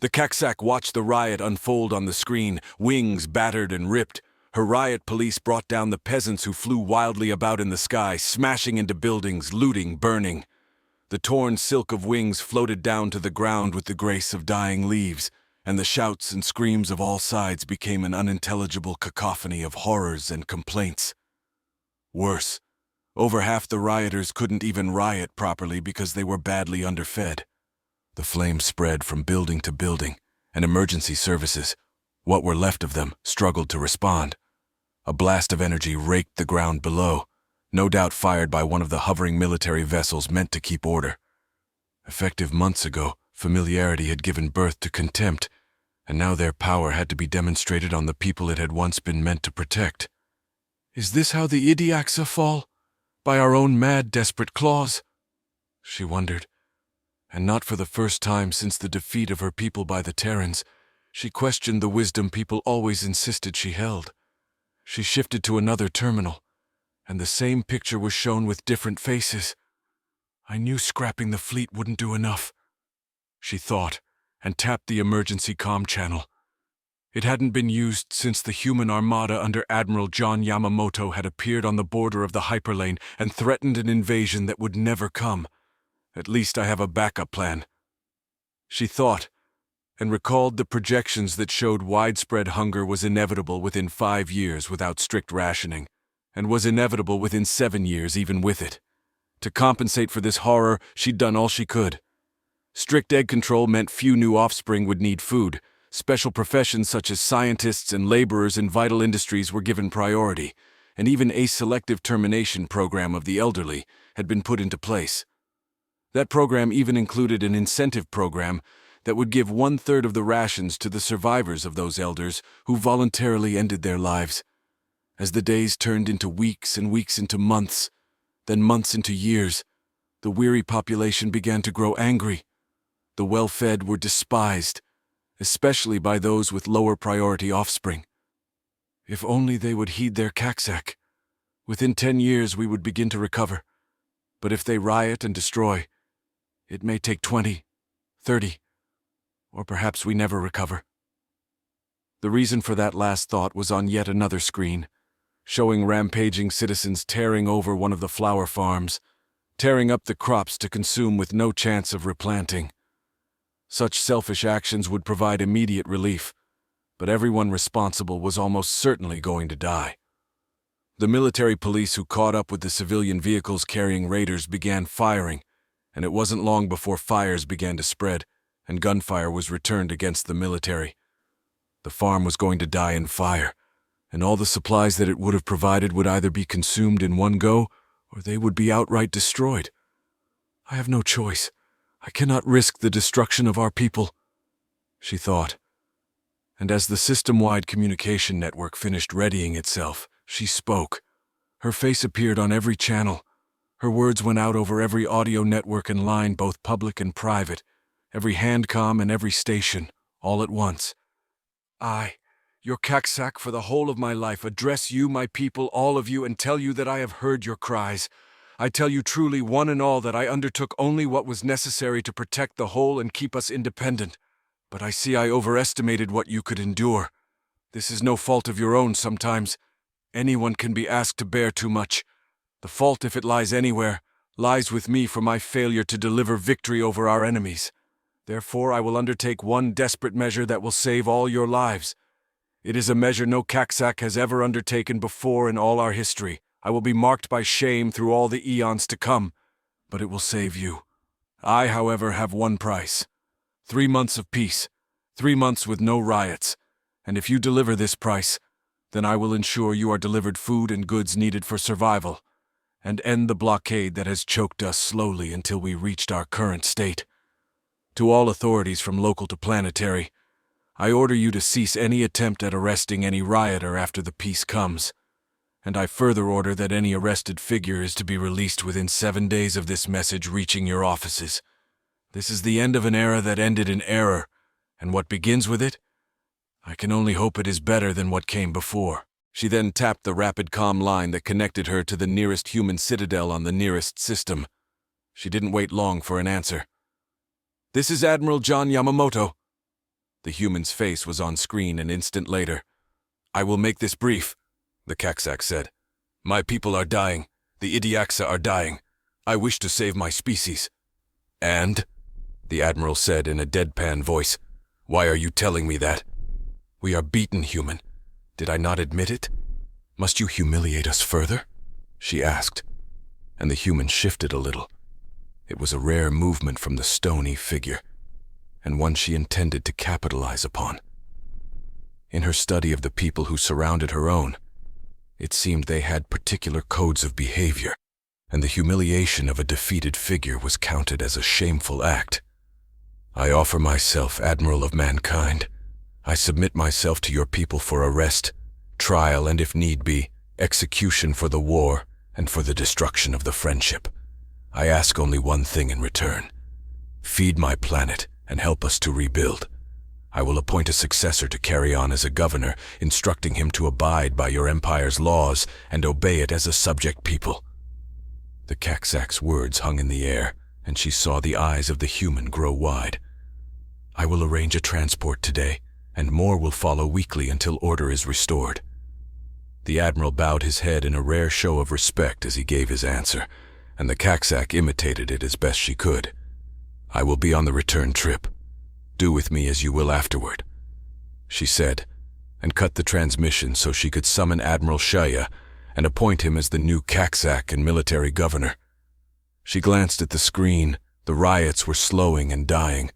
The Kaksak watched the riot unfold on the screen, wings battered and ripped. Her riot police brought down the peasants who flew wildly about in the sky, smashing into buildings, looting, burning. The torn silk of wings floated down to the ground with the grace of dying leaves, and the shouts and screams of all sides became an unintelligible cacophony of horrors and complaints. Worse, over half the rioters couldn't even riot properly because they were badly underfed. The flames spread from building to building, and emergency services, what were left of them, struggled to respond. A blast of energy raked the ground below, no doubt fired by one of the hovering military vessels meant to keep order. Effective months ago, familiarity had given birth to contempt, and now their power had to be demonstrated on the people it had once been meant to protect. Is this how the Idiaksa fall? By our own mad, desperate claws? She wondered. And not for the first time since the defeat of her people by the Terrans, she questioned the wisdom people always insisted she held. She shifted to another terminal, and the same picture was shown with different faces. I knew scrapping the fleet wouldn't do enough, she thought, and tapped the emergency comm channel. It hadn't been used since the human armada under Admiral John Yamamoto had appeared on the border of the hyperlane and threatened an invasion that would never come. At least I have a backup plan, she thought, and recalled the projections that showed widespread hunger was inevitable within 5 years without strict rationing, and was inevitable within 7 years even with it. To compensate for this horror, she'd done all she could. Strict egg control meant few new offspring would need food. Special professions such as scientists and laborers in vital industries were given priority, and even a selective termination program of the elderly had been put into place. That program even included an incentive program that would give 1/3 of the rations to the survivors of those elders who voluntarily ended their lives. As the days turned into weeks and weeks into months, then months into years, the weary population began to grow angry. The well-fed were despised, especially by those with lower priority offspring. If only they would heed their Kaksak. Within 10 years we would begin to recover. But if they riot and destroy, it may take 20, 30, or perhaps we never recover. The reason for that last thought was on yet another screen, showing rampaging citizens tearing over one of the flower farms, tearing up the crops to consume with no chance of replanting. Such selfish actions would provide immediate relief, but everyone responsible was almost certainly going to die. The military police who caught up with the civilian vehicles carrying raiders began firing, and it wasn't long before fires began to spread, and gunfire was returned against the military. The farm was going to die in fire, and all the supplies that it would have provided would either be consumed in one go, or they would be outright destroyed. I have no choice. I cannot risk the destruction of our people, she thought. And as the system-wide communication network finished readying itself, she spoke. Her face appeared on every channel. Her words went out over every audio network and line, both public and private, every handcom and every station, all at once. I, your Kaksak for the whole of my life, address you, my people, all of you, and tell you that I have heard your cries. I tell you truly, one and all, that I undertook only what was necessary to protect the whole and keep us independent. But I see I overestimated what you could endure. This is no fault of your own sometimes. Anyone can be asked to bear too much. The fault, if it lies anywhere, lies with me for my failure to deliver victory over our enemies. Therefore, I will undertake one desperate measure that will save all your lives. It is a measure no Kaksak has ever undertaken before in all our history. I will be marked by shame through all the eons to come, but it will save you. I, however, have one price. 3 months of peace, 3 months with no riots, and if you deliver this price, then I will ensure you are delivered food and goods needed for survival, and end the blockade that has choked us slowly until we reached our current state. To all authorities from local to planetary, I order you to cease any attempt at arresting any rioter after the peace comes, and I further order that any arrested figure is to be released within 7 days of this message reaching your offices. This is the end of an era that ended in error, and what begins with it? I can only hope it is better than what came before. She then tapped the rapid comm line that connected her to the nearest human citadel on the nearest system. She didn't wait long for an answer. This is Admiral John Yamamoto. The human's face was on screen an instant later. "I will make this brief," the Kaksak said. "My people are dying. The Idiaxa are dying. I wish to save my species." "And?" the Admiral said in a deadpan voice. "Why are you telling me that?" "We are beaten, human. Did I not admit it? Must you humiliate us further?" she asked, and the human shifted a little. It was a rare movement from the stony figure, and one she intended to capitalize upon. In her study of the people who surrounded her own, it seemed they had particular codes of behavior, and the humiliation of a defeated figure was counted as a shameful act. "I offer myself, Admiral of mankind. I submit myself to your people for arrest, trial, and if need be, execution for the war and for the destruction of the friendship. I ask only one thing in return. Feed my planet and help us to rebuild. I will appoint a successor to carry on as a governor, instructing him to abide by your empire's laws and obey it as a subject people." The Kaksak's words hung in the air, and she saw the eyes of the human grow wide. "I will arrange a transport today, and more will follow weekly until order is restored." The Admiral bowed his head in a rare show of respect as he gave his answer, and the Kaksak imitated it as best she could. "I will be on the return trip. Do with me as you will afterward," she said, and cut the transmission so she could summon Admiral Shaya and appoint him as the new Kaksak and military governor. She glanced at the screen. The riots were slowing and dying,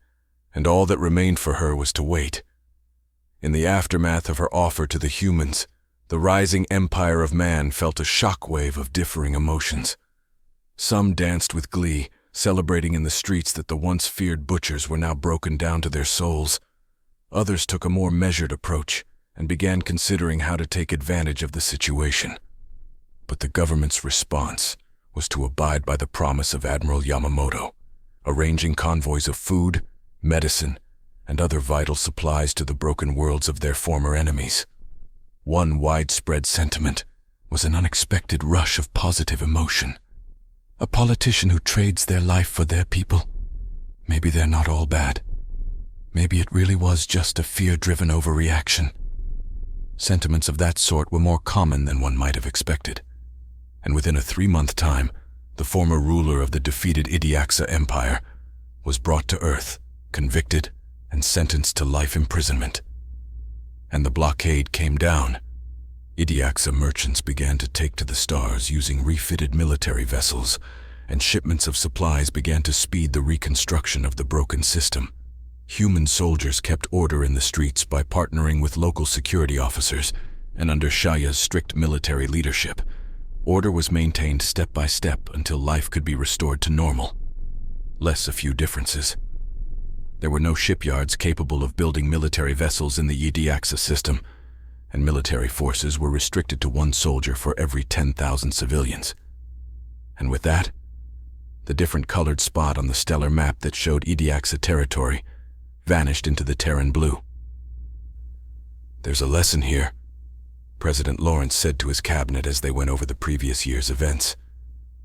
and all that remained for her was to wait. In the aftermath of her offer to the humans, the rising empire of man felt a shockwave of differing emotions. Some danced with glee, celebrating in the streets that the once feared butchers were now broken down to their souls. Others took a more measured approach and began considering how to take advantage of the situation. But the government's response was to abide by the promise of Admiral Yamamoto, arranging convoys of food, medicine, and other vital supplies to the broken worlds of their former enemies. One widespread sentiment was an unexpected rush of positive emotion. A politician who trades their life for their people. Maybe they're not all bad. Maybe it really was just a fear-driven overreaction. Sentiments of that sort were more common than one might have expected. And within a 3-month time, the former ruler of the defeated Idiaxa Empire was brought to Earth, convicted, and sentenced to life imprisonment. And the blockade came down. Idiaxa merchants began to take to the stars using refitted military vessels, and shipments of supplies began to speed the reconstruction of the broken system. Human soldiers kept order in the streets by partnering with local security officers, and under Shaya's strict military leadership, order was maintained step by step until life could be restored to normal. Less a few differences. There were no shipyards capable of building military vessels in the Idiaxa system, and military forces were restricted to 1 soldier for every 10,000 civilians. And with that, the different colored spot on the stellar map that showed Idiaxa territory vanished into the Terran blue. "There's a lesson here," President Lawrence said to his cabinet as they went over the previous year's events.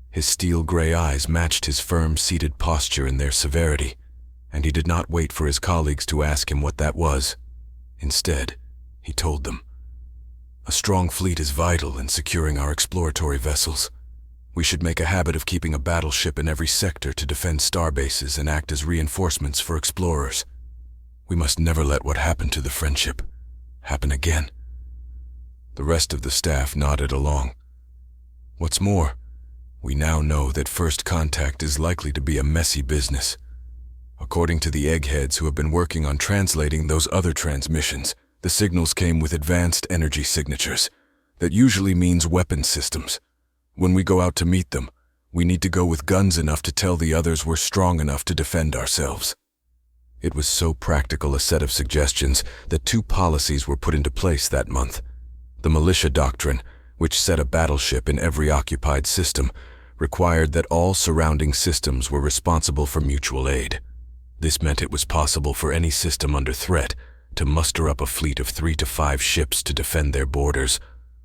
His steel-gray eyes matched his firm-seated posture in their severity, and he did not wait for his colleagues to ask him what that was. Instead, he told them, "A strong fleet is vital in securing our exploratory vessels. We should make a habit of keeping a battleship in every sector to defend starbases and act as reinforcements for explorers. We must never let what happened to the friendship happen again." The rest of the staff nodded along. "What's more, we now know that first contact is likely to be a messy business. According to the eggheads who have been working on translating those other transmissions, the signals came with advanced energy signatures. That usually means weapon systems. When we go out to meet them, we need to go with guns enough to tell the others we're strong enough to defend ourselves." It was so practical a set of suggestions that 2 policies were put into place that month. The militia doctrine, which set a battleship in every occupied system, required that all surrounding systems were responsible for mutual aid. This meant it was possible for any system under threat to muster up a fleet of 3 to 5 ships to defend their borders,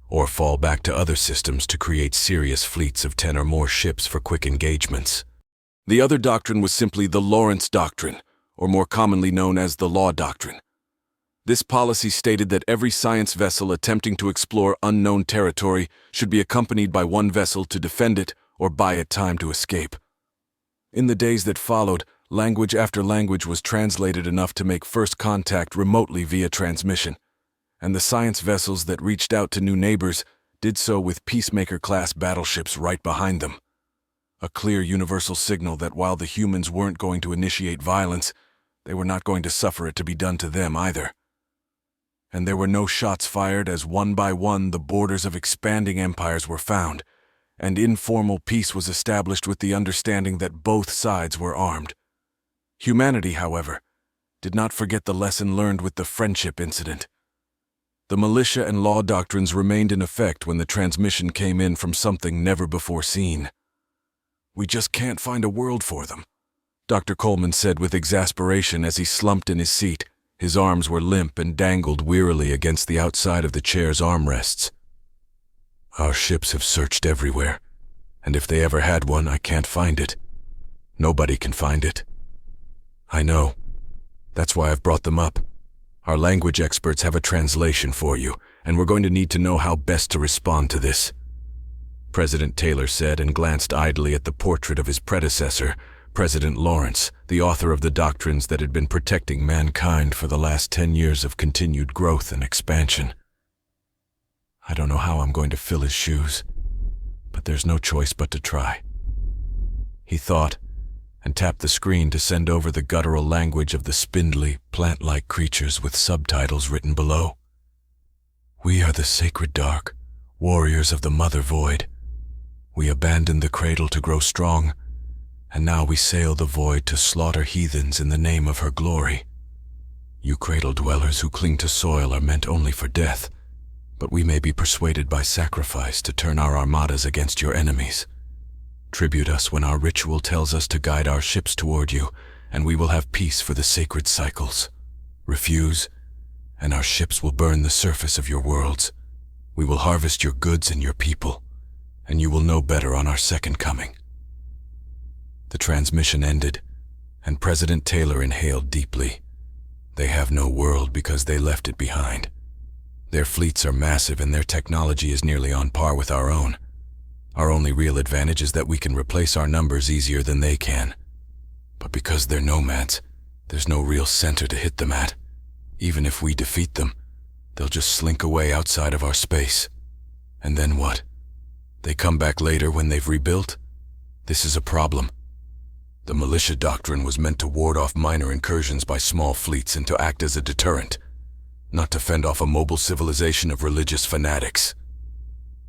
or fall back to other systems to create serious fleets of 10 or more ships for quick engagements. The other doctrine was simply the Lawrence Doctrine, or more commonly known as the Law Doctrine. This policy stated that every science vessel attempting to explore unknown territory should be accompanied by one vessel to defend it or buy it time to escape. In the days that followed, language after language was translated enough to make first contact remotely via transmission, and the science vessels that reached out to new neighbors did so with Peacemaker-class battleships right behind them. A clear universal signal that while the humans weren't going to initiate violence, they were not going to suffer it to be done to them either. And there were no shots fired as one by one the borders of expanding empires were found, and informal peace was established with the understanding that both sides were armed. Humanity, however, did not forget the lesson learned with the friendship incident. The militia and law doctrines remained in effect when the transmission came in from something never before seen. "We just can't find a world for them," Dr. Coleman said with exasperation as he slumped in his seat. His arms were limp and dangled wearily against the outside of the chair's armrests. "Our ships have searched everywhere, and if they ever had one, I can't find it. Nobody can find it." "I know. That's why I've brought them up. Our language experts have a translation for you, and we're going to need to know how best to respond to this," President Taylor said and glanced idly at the portrait of his predecessor, President Lawrence, the author of the doctrines that had been protecting mankind for the last 10 years of continued growth and expansion. "I don't know how I'm going to fill his shoes, but there's no choice but to try," he thought, and tapped the screen to send over the guttural language of the spindly, plant-like creatures with subtitles written below. "We are the sacred dark, warriors of the Mother Void. We abandoned the cradle to grow strong, and now we sail the void to slaughter heathens in the name of her glory. You cradle dwellers who cling to soil are meant only for death, but we may be persuaded by sacrifice to turn our armadas against your enemies. Tribute us when our ritual tells us to guide our ships toward you, and we will have peace for the sacred cycles. Refuse, and our ships will burn the surface of your worlds. We will harvest your goods and your people, and you will know better on our second coming." The transmission ended, and President Taylor inhaled deeply. They have no world because they left it behind. Their fleets are massive and their technology is nearly on par with our own. Our only real advantage is that we can replace our numbers easier than they can. But because they're nomads, there's no real center to hit them at. Even if we defeat them, they'll just slink away outside of our space. And then what? They come back later when they've rebuilt? This is a problem. The militia doctrine was meant to ward off minor incursions by small fleets and to act as a deterrent, not to fend off a mobile civilization of religious fanatics.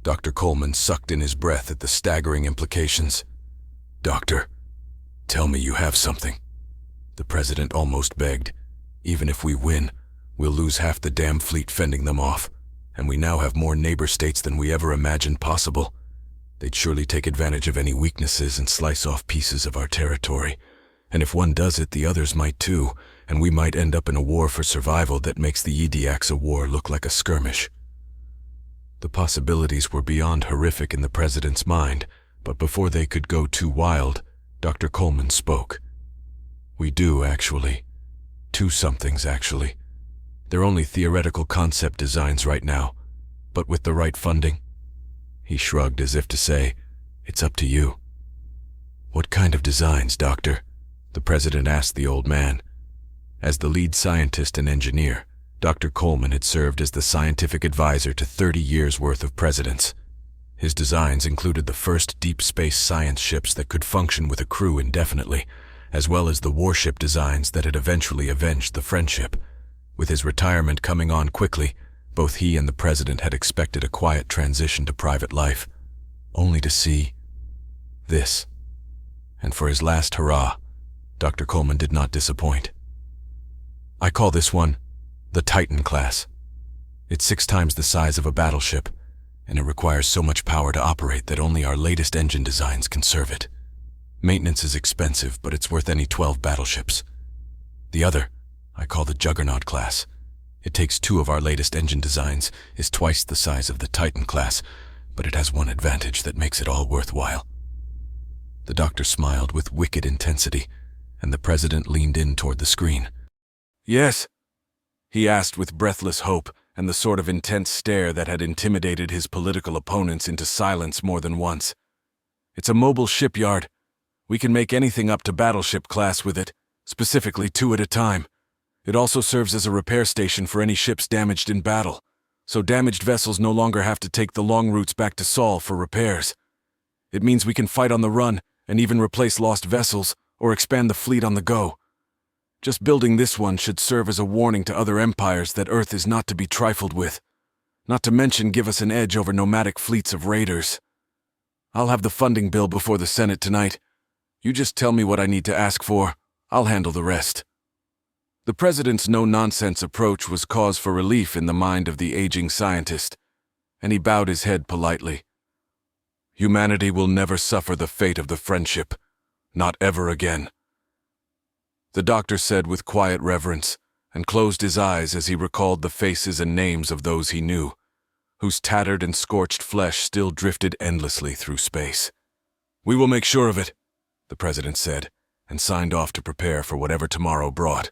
Dr. Coleman sucked in his breath at the staggering implications. "Doctor, tell me you have something," the president almost begged. "Even if we win, we'll lose half the damn fleet fending them off, and we now have more neighbor states than we ever imagined possible. They'd surely take advantage of any weaknesses and slice off pieces of our territory. And if one does it, the others might too, and we might end up in a war for survival that makes the Ediaxa war look like a skirmish." The possibilities were beyond horrific in the president's mind, but before they could go too wild, Dr. Coleman spoke. "We do, actually. Two somethings, actually. They're only theoretical concept designs right now, but with the right funding." He shrugged as if to say, "It's up to you." "What kind of designs, Doctor?" the president asked the old man. As the lead scientist and engineer, Dr. Coleman had served as the scientific advisor to 30 years' worth of presidents. His designs included the first deep space science ships that could function with a crew indefinitely, as well as the warship designs that had eventually avenged the Friendship. With his retirement coming on quickly, both he and the president had expected a quiet transition to private life, only to see this. And for his last hurrah, Dr. Coleman did not disappoint. "I call this one the Titan class. It's 6 times the size of a battleship, and it requires so much power to operate that only our latest engine designs can serve it. Maintenance is expensive, but it's worth any 12 battleships. The other, I call the Juggernaut class. It takes 2 of our latest engine designs, is twice the size of the Titan class, but it has one advantage that makes it all worthwhile." The doctor smiled with wicked intensity, and the president leaned in toward the screen. "Yes, he asked with breathless hope and the sort of intense stare that had intimidated his political opponents into silence more than once. It's a mobile shipyard. We can make anything up to battleship class with it, specifically 2 at a time. It also serves as a repair station for any ships damaged in battle, so damaged vessels no longer have to take the long routes back to Sol for repairs. It means we can fight on the run and even replace lost vessels or expand the fleet on the go. Just building this one should serve as a warning to other empires that Earth is not to be trifled with, not to mention give us an edge over nomadic fleets of raiders. I'll have the funding bill before the Senate tonight. You just tell me what I need to ask for. I'll handle the rest. The president's no-nonsense approach was cause for relief in the mind of the aging scientist, and he bowed his head politely. Humanity will never suffer the fate of the Friendship, not ever again. The doctor said with quiet reverence, and closed his eyes as he recalled the faces and names of those he knew, whose tattered and scorched flesh still drifted endlessly through space. We will make sure of it, the president said, and signed off to prepare for whatever tomorrow brought.